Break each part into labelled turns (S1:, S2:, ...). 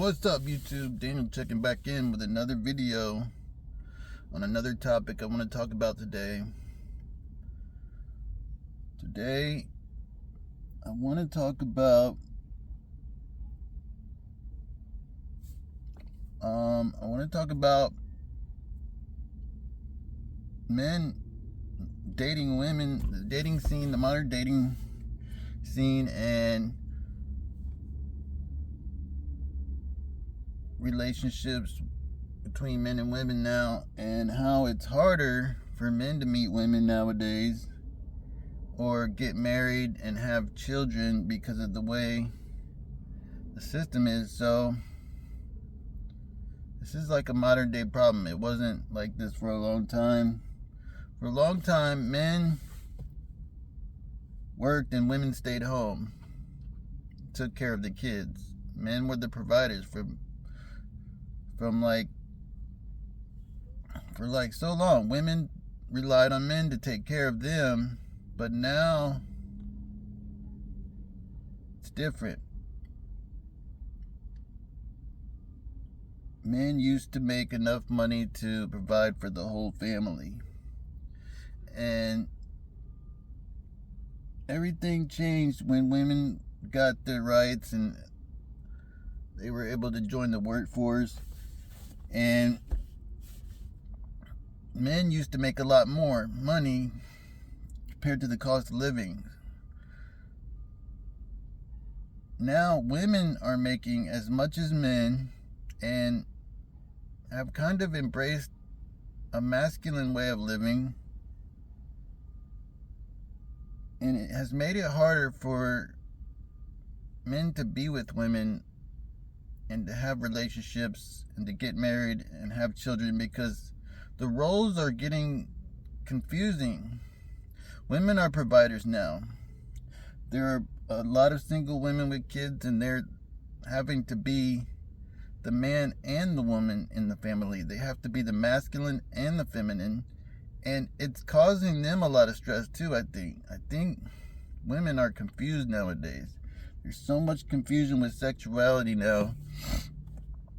S1: What's up, YouTube? Daniel checking back in with another video on another topic I want to talk about today. Today, I want to talk about men dating women, the dating scene, the modern dating scene, and relationships between men and women now, and how it's harder for men to meet women nowadays or get married and have children because of the way the system is. So this is like a modern day problem. It wasn't like this for a long time. For a long time, men worked and women stayed home, took care of the kids. Men were the providers for so long. Women relied on men to take care of them, but now it's different. Men used to make enough money to provide for the whole family, and everything changed when women got their rights and they were able to join the workforce. And men used to make a lot more money compared to the cost of living. Now women are making as much as men and have kind of embraced a masculine way of living, and it has made it harder for men to be with women and to have relationships and to get married and have children, because the roles are getting confusing. Women are providers now. There are a lot of single women with kids, and they're having to be the man and the woman in the family. They have to be the masculine and the feminine, and it's causing them a lot of stress too. I think women are confused nowadays. There's so much confusion with sexuality now.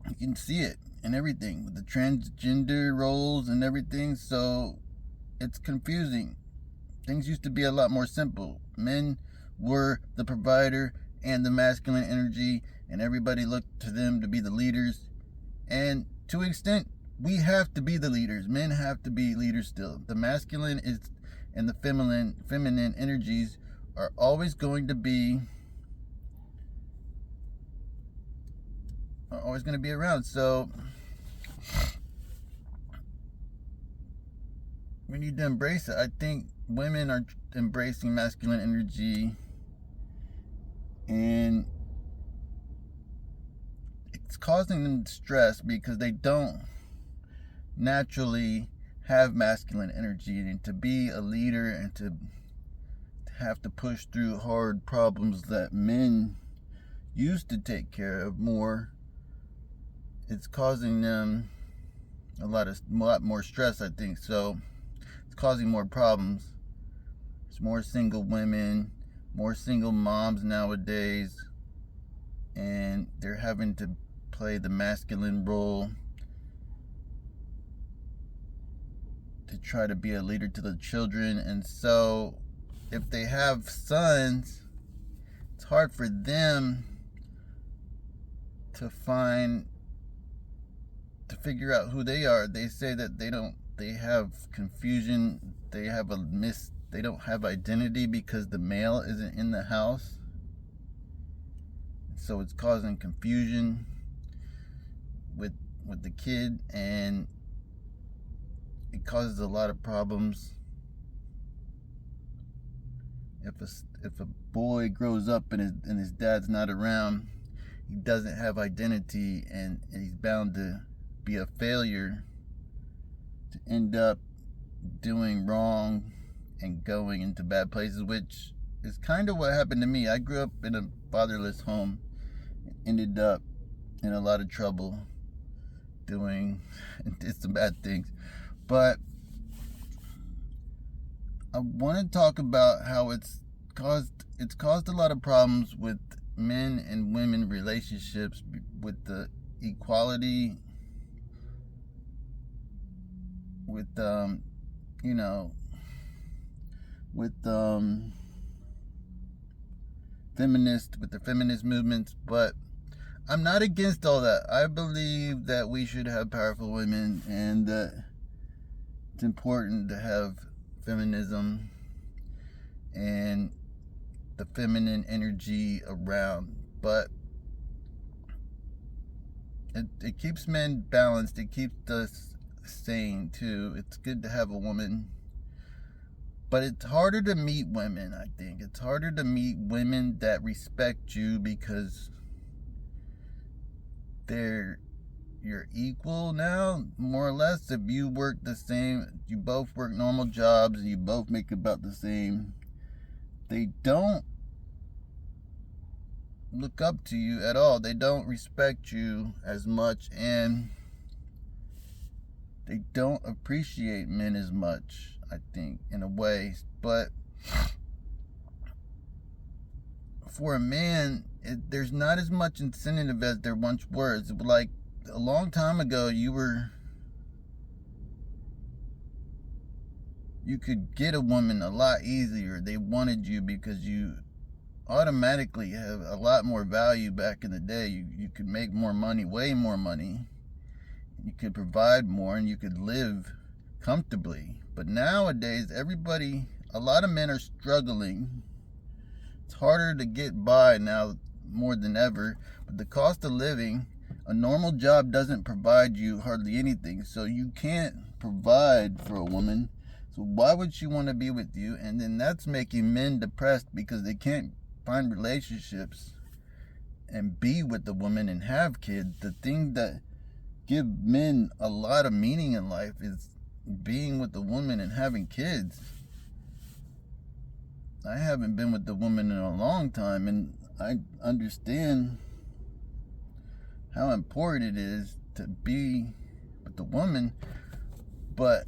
S1: You can see it in everything, with the transgender roles and everything. So it's confusing. Things used to be a lot more simple. Men were the provider and the masculine energy, and everybody looked to them to be the leaders. And to an extent, we have to be the leaders. Men have to be leaders still. The masculine and the feminine energies are always going to be around. So we need to embrace it. I think women are embracing masculine energy, and it's causing them stress because they don't naturally have masculine energy, and to be a leader and to have to push through hard problems that men used to take care of more, it's causing them a lot more stress, I think. So it's causing more problems. There's more single women, more single moms nowadays, and they're having to play the masculine role to try to be a leader to the children. And so if they have sons, it's hard for them to figure out who they are. They say that they have confusion, they don't have identity because the male isn't in the house. So it's causing confusion with the kid, and it causes a lot of problems. If a boy grows up and his dad's not around, he doesn't have identity, and he's bound to be a failure, to end up doing wrong and going into bad places, which is kind of what happened to me. I grew up in a fatherless home and ended up in a lot of trouble doing some bad things. But I want to talk about how it's caused a lot of problems with men and women relationships with the equality, with you know, with with the feminist movements, but I'm not against all that. I believe that we should have powerful women and that it's important to have feminism and the feminine energy around, but it keeps men balanced. It keeps us sane too. It's good to have a woman, but it's harder to meet women. I think it's harder to meet women that respect you because you're equal now, more or less. If you work the same, you both work normal jobs, and you both make about the same, they don't look up to you at all. They don't respect you as much, and they don't appreciate men as much, I think, in a way. But for a man, there's not as much incentive as there once was. Like a long time ago, you could get a woman a lot easier. They wanted you because you automatically have a lot more value. Back in the day, you could make more money, way more money. You could provide more and you could live comfortably. But nowadays, a lot of men are struggling. It's harder to get by now more than ever. But the cost of living, a normal job doesn't provide you hardly anything. So you can't provide for a woman. So why would she want to be with you? And then that's making men depressed because they can't find relationships and be with the woman and have kids. The thing that give men a lot of meaning in life is being with the woman and having kids. I haven't been with the woman in a long time, and I understand how important it is to be with the woman, but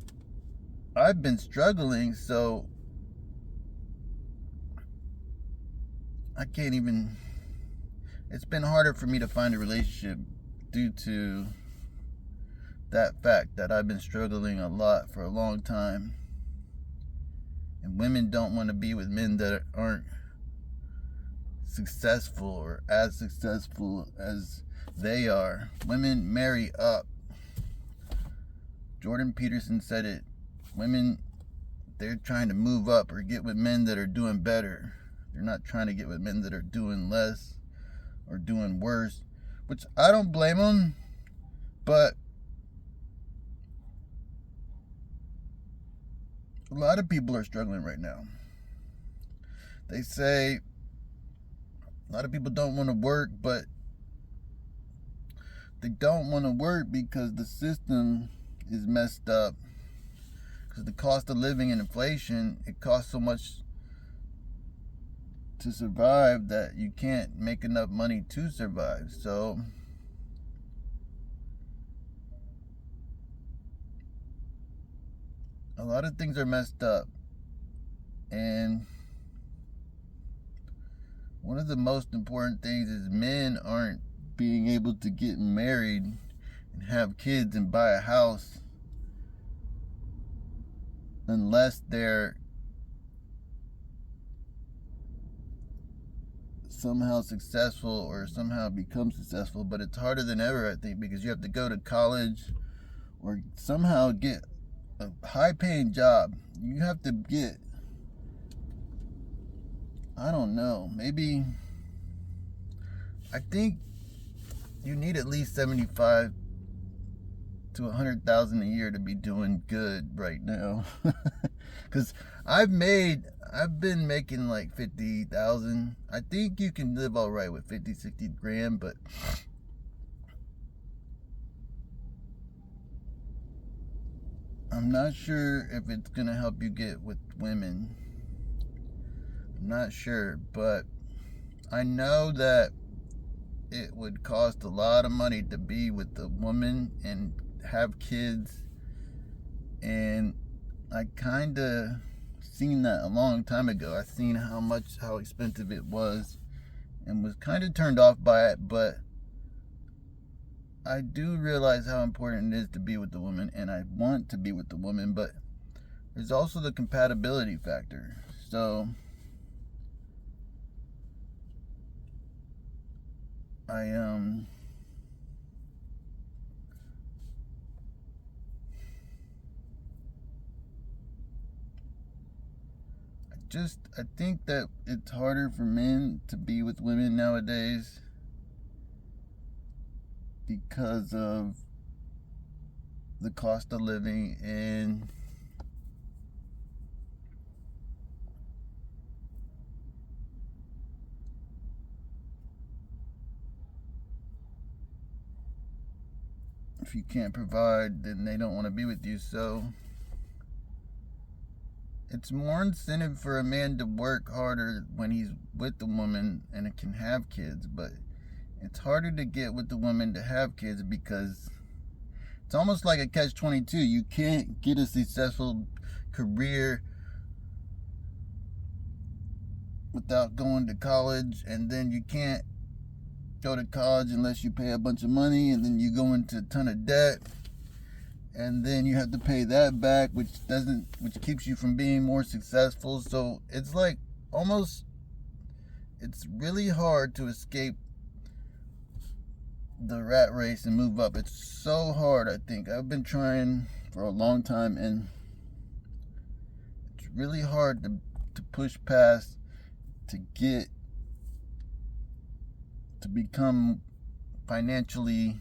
S1: I've been struggling, so it's been harder for me to find a relationship due to that fact that I've been struggling a lot for a long time. And women don't want to be with men that aren't successful or as successful as they are. Women marry up. Jordan Peterson said it. Women, they're trying to move up or get with men that are doing better. They're not trying to get with men that are doing less or doing worse, which I don't blame them, but a lot of people are struggling right now. They say a lot of people don't want to work, but they don't want to work because the system is messed up. Because the cost of living and inflation, it costs so much to survive that you can't make enough money to survive. So a lot of things are messed up. And one of the most important things is men aren't being able to get married and have kids and buy a house unless they're somehow successful or somehow become successful. But it's harder than ever, I think, because you have to go to college or somehow get a high-paying job. You have to get, I don't know, maybe, I think you need at least 75 to 100,000 a year to be doing good right now. Because I've been making like 50,000. I think you can live all right with 50, 60 grand, but I'm not sure if it's gonna help you get with women. I'm not sure, but I know that it would cost a lot of money to be with a woman and have kids, and I kind of seen that a long time ago. I seen how expensive it was, and was kind of turned off by it, but I do realize how important it is to be with the woman, and I want to be with the woman, but there's also the compatibility factor. So I think that it's harder for men to be with women nowadays because of the cost of living, and if you can't provide, then they don't want to be with you. So it's more incentive for a man to work harder when he's with the woman and it can have kids, but it's harder to get with the woman to have kids because it's almost like a catch-22. You can't get a successful career without going to college, and then you can't go to college unless you pay a bunch of money, and then you go into a ton of debt, and then you have to pay that back, which keeps you from being more successful. So it's like it's really hard to escape the rat race and move up. It's so hard. I think I've been trying for a long time, and it's really hard to push past, to become financially,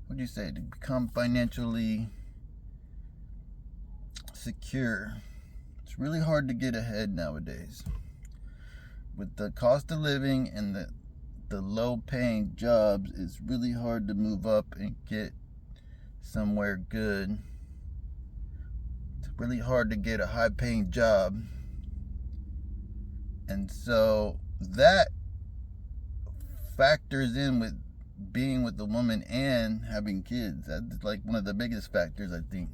S1: to become financially secure. It's really hard to get ahead nowadays with the cost of living and the low paying jobs. It's really hard to move up and get somewhere good. It's really hard to get a high paying job, and so that factors in with being with the woman and having kids. That's like one of the biggest factors, I think.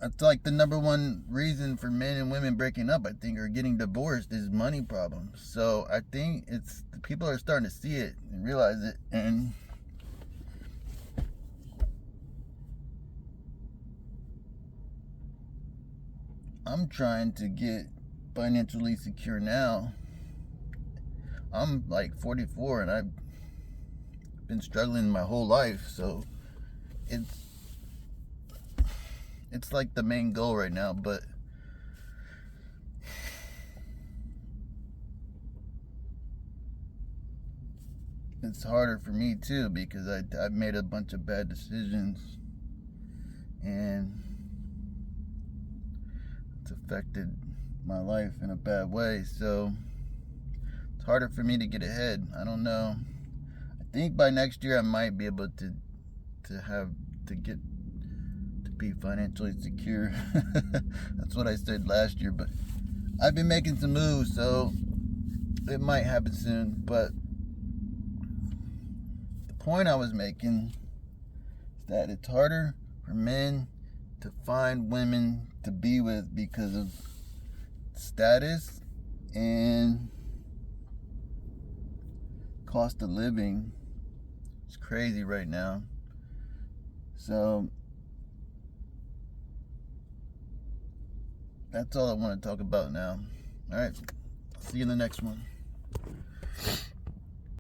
S1: It's like the number one reason for men and women breaking up, I think, or getting divorced, is money problems. So I think people are starting to see it and realize it, and I'm trying to get financially secure now. I'm like 44 and I've been struggling my whole life, so it's like the main goal right now. But it's harder for me too, because I've made a bunch of bad decisions, and it's affected my life in a bad way. So it's harder for me to get ahead. I don't know. I think by next year I might be able to be financially secure. That's what I said last year, but I've been making some moves, so it might happen soon. But the point I was making is that it's harder for men to find women to be with because of status and cost of living. It's crazy right now. So that's all I want to talk about now. All right, see you in the next one.